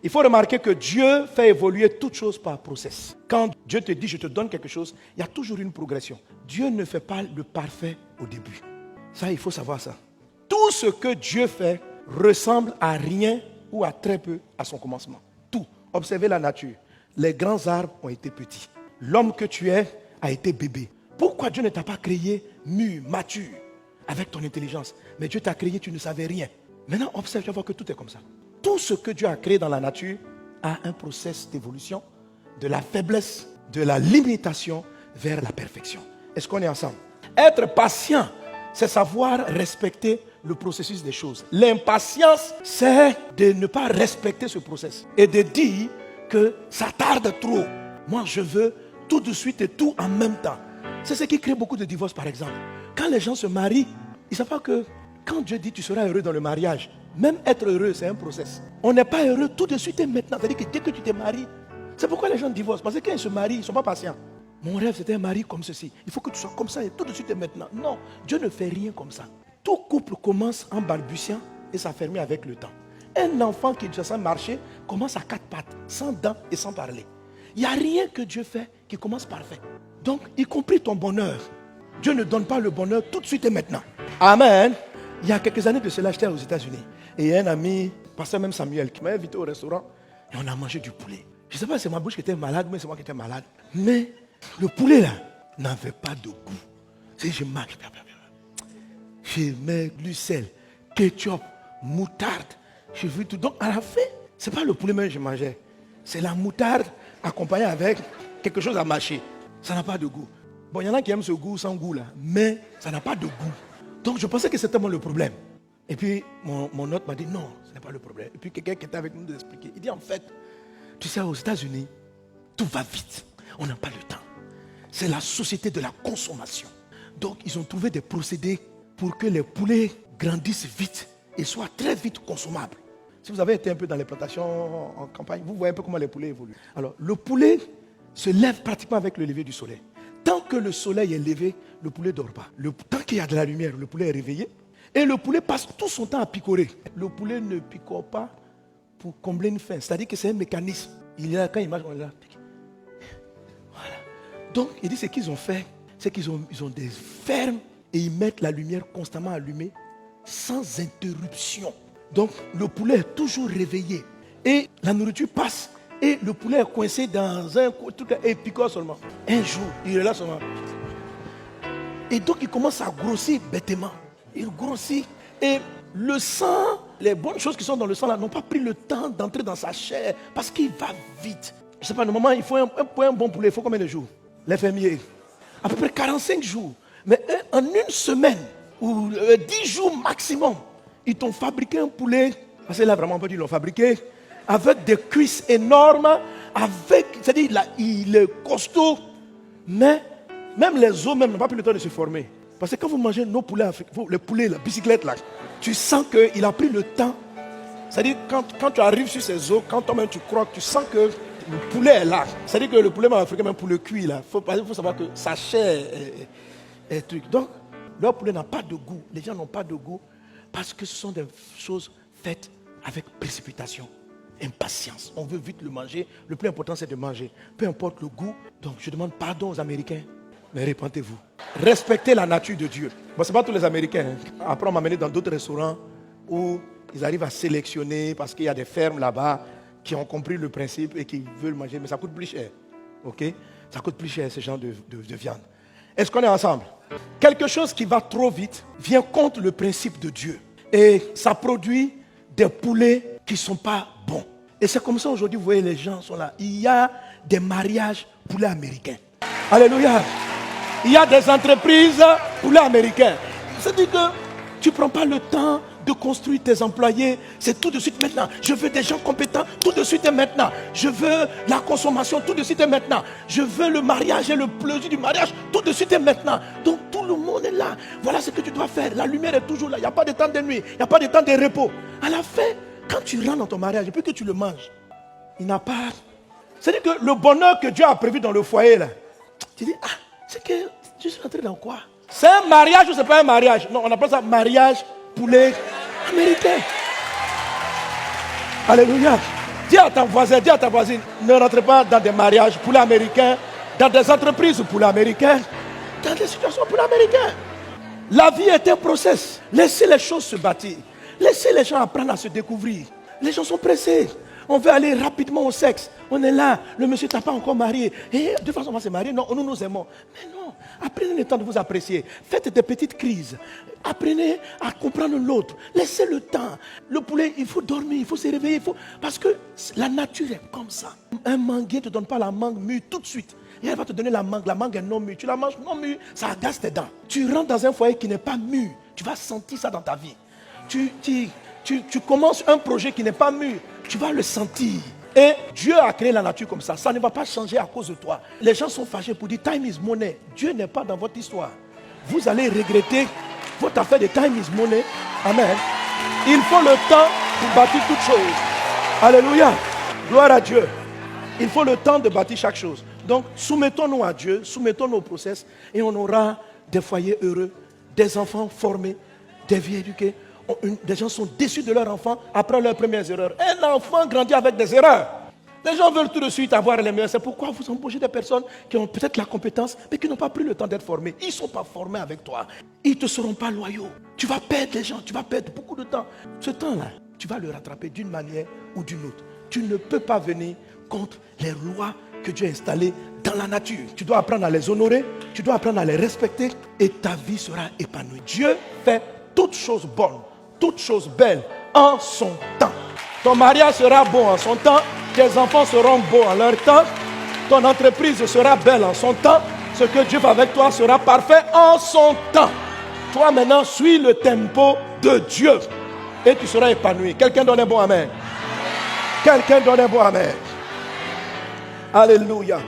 Il faut remarquer que Dieu fait évoluer toutes choses par process. Quand Dieu te dit, je te donne quelque chose, il y a toujours une progression. Dieu ne fait pas le parfait au début. Ça, il faut savoir ça. Tout ce que Dieu fait ressemble à rien ou à très peu à son commencement. Tout. Observez la nature. Les grands arbres ont été petits. L'homme que tu es a été bébé. Pourquoi Dieu ne t'a pas créé mûr, mature, avec ton intelligence? Mais Dieu t'a créé, tu ne savais rien. Maintenant, observe, tu vas voir que tout est comme ça. Tout ce que Dieu a créé dans la nature a un processus d'évolution de la faiblesse, de la limitation vers la perfection. Est-ce qu'on est ensemble? Être patient, c'est savoir respecter le processus des choses. L'impatience, c'est de ne pas respecter ce processus et de dire que ça tarde trop. Moi, je veux tout de suite et tout en même temps. C'est ce qui crée beaucoup de divorces, par exemple. Quand les gens se marient, ils ne savent pas que quand Dieu dit tu seras heureux dans le mariage, même être heureux, c'est un process. On n'est pas heureux tout de suite et maintenant. C'est-à-dire que dès que tu te maries, c'est pourquoi les gens divorcent. Parce que quand ils se marient, ils ne sont pas patients. Mon rêve, c'était un mari comme ceci. Il faut que tu sois comme ça et tout de suite et maintenant. Non, Dieu ne fait rien comme ça. Tout couple commence en balbutiant et s'affermit avec le temps. Un enfant qui doit marcher commence à 4 pattes, sans dents et sans parler. Il n'y a rien que Dieu fait qui commence parfait. Donc, y compris ton bonheur. Dieu ne donne pas le bonheur tout de suite et maintenant. Amen. Il y a quelques années de cela, j'étais aux États-Unis. Et il y a un ami, pasteur même Samuel, qui m'a invité au restaurant. Et on a mangé du poulet. Je ne sais pas si c'est ma bouche qui était malade, mais c'est moi qui étais malade. Mais le poulet là n'avait pas de goût. Si je mange, je mets glucelle, ketchup, moutarde. Je veux tout. Donc à la fin, ce n'est pas le poulet même que je mangeais. C'est la moutarde accompagnée avec quelque chose à mâcher. Ça n'a pas de goût. Bon, il y en a qui aiment ce goût sans goût là, mais ça n'a pas de goût. Donc je pensais que c'était moi le problème. Et puis mon hôte m'a dit non, ce n'est pas le problème. Et puis quelqu'un qui était avec nous nous expliquer. Il dit en fait, tu sais, aux États-Unis, tout va vite. On n'a pas le temps. C'est la société de la consommation. Donc ils ont trouvé des procédés pour que les poulets grandissent vite et soient très vite consommables. Si vous avez été un peu dans les plantations en campagne, vous voyez un peu comment les poulets évoluent. Alors le poulet se lève pratiquement avec le lever du soleil. Tant que le soleil est levé, le poulet ne dort pas. Tant qu'il y a de la lumière, le poulet est réveillé. Et le poulet passe tout son temps à picorer. Le poulet ne picore pas pour combler une faim. C'est-à-dire que c'est un mécanisme. Quand il marche, on est là. Voilà. Donc, il dit ce qu'ils ont fait, c'est qu'ils ont des fermes et ils mettent la lumière constamment allumée sans interruption. Donc, le poulet est toujours réveillé. Et la nourriture passe. Et le poulet est coincé dans un truc et il picore seulement. Un jour, il est là seulement. Et donc, il commence à grossir bêtement. Il grossit. Et le sang, les bonnes choses qui sont dans le sang là, n'ont pas pris le temps d'entrer dans sa chair parce qu'il va vite. Je ne sais pas, normalement, il faut un bon poulet. Il faut combien de jours? Les fermiers. À peu près 45 jours. Mais en une semaine, ou 10 jours maximum, ils t'ont fabriqué un poulet. Parce que là, vraiment, on peut dire qu'ils l'ont fabriqué. Avec des cuisses énormes, c'est-à-dire il est costaud, mais même les os n'ont pas pris le temps de se former. Parce que quand vous mangez nos poulets africains, les poulets, la bicyclette là, tu sens qu'il a pris le temps. C'est-à-dire quand tu arrives sur ces os, quand toi-même tu croques, tu sens que le poulet est là. C'est-à-dire que le poulet africain, même pour le cuit, il faut savoir que sa chair est truc. Donc, leur poulet n'a pas de goût. Les gens n'ont pas de goût parce que ce sont des choses faites avec précipitation. Impatience, on veut vite le manger. Le plus important c'est de manger, peu importe le goût. Donc je demande pardon aux Américains, mais répentez-vous. Respectez la nature de Dieu. Bon, c'est pas tous les Américains. Après on m'a amené dans d'autres restaurants où ils arrivent à sélectionner parce qu'il y a des fermes là-bas qui ont compris le principe et qui veulent manger, mais ça coûte plus cher. Ok? Ça coûte plus cher ce genre de viande. Est-ce qu'on est ensemble? Quelque chose qui va trop vite vient contre le principe de Dieu et ça produit des poulets qui ne sont pas bons. Et c'est comme ça aujourd'hui, vous voyez, les gens sont là. Il y a des mariages poulets américains. Alléluia. Il y a des entreprises poulets américains. C'est-à-dire que tu ne prends pas le temps de construire tes employés. C'est tout de suite maintenant. Je veux des gens compétents tout de suite et maintenant. Je veux la consommation tout de suite et maintenant. Je veux le mariage et le plaisir du mariage tout de suite et maintenant. Donc tout le monde est là. Voilà ce que tu dois faire. La lumière est toujours là. Il n'y a pas de temps de nuit. Il n'y a pas de temps de repos. À la fin, quand tu rentres dans ton mariage et puis que tu le manges, il n'a pas... C'est-à-dire que le bonheur que Dieu a prévu dans le foyer là, tu dis, c'est que je suis rentré dans quoi? C'est un mariage ou c'est pas un mariage? Non, on appelle ça mariage poulet américain. Alléluia. Dis à ton voisin, dis à ta voisine, ne rentrez pas dans des mariages poulet américains, dans des entreprises poulet américains, dans des situations poulet américains. La vie est un process. Laissez les choses se bâtir. Laissez les gens apprendre à se découvrir. Les gens sont pressés. On veut aller rapidement au sexe. On est là, le monsieur t'a pas encore marié. Et de toute façon, on va se marier. Non, nous nous aimons. Mais non, apprenez le temps de vous apprécier. Faites des petites crises. Apprenez à comprendre l'autre. Laissez le temps. Le poulet, il faut dormir, il faut se réveiller. Parce que la nature est comme ça. Un manguier ne te donne pas la mangue mûre tout de suite. Et elle va te donner la mangue est non mûre. Tu la manges non mûre, ça agace tes dents. Tu rentres dans un foyer qui n'est pas mûr. Tu vas sentir ça dans ta vie. Tu commences un projet qui n'est pas mûr. Tu vas le sentir. Et Dieu a créé la nature comme ça. Ça ne va pas changer à cause de toi. Les gens sont fâchés pour dire time is money. Dieu n'est pas dans votre histoire. Vous allez regretter votre affaire de time is money. Amen. Il faut le temps pour bâtir toute chose. Alléluia. Gloire à Dieu. Il faut le temps de bâtir chaque chose. Donc, soumettons-nous à Dieu, soumettons-nous au process et on aura des foyers heureux, des enfants formés, des vies éduquées. Des gens sont déçus de leurs enfants après leurs premières erreurs. Un enfant grandit avec des erreurs. Les gens veulent tout de suite avoir les meilleurs. C'est pourquoi vous embauchez des personnes qui ont peut-être la compétence, mais qui n'ont pas pris le temps d'être formées. Ils ne sont pas formés avec toi. Ils ne te seront pas loyaux. Tu vas perdre les gens, tu vas perdre beaucoup de temps. Ce temps-là, tu vas le rattraper d'une manière ou d'une autre. Tu ne peux pas venir contre les lois que Dieu a installées dans la nature. Tu dois apprendre à les honorer, tu dois apprendre à les respecter et ta vie sera épanouie. Dieu fait toutes choses bonnes, toutes choses belles en son temps. Ton mariage sera beau en son temps, tes enfants seront beaux en leur temps, ton entreprise sera belle en son temps, ce que Dieu fait avec toi sera parfait en son temps. Toi maintenant, suis le tempo de Dieu et tu seras épanoui. Quelqu'un donne un bon amen. Quelqu'un donne un bon amen. Alléluia.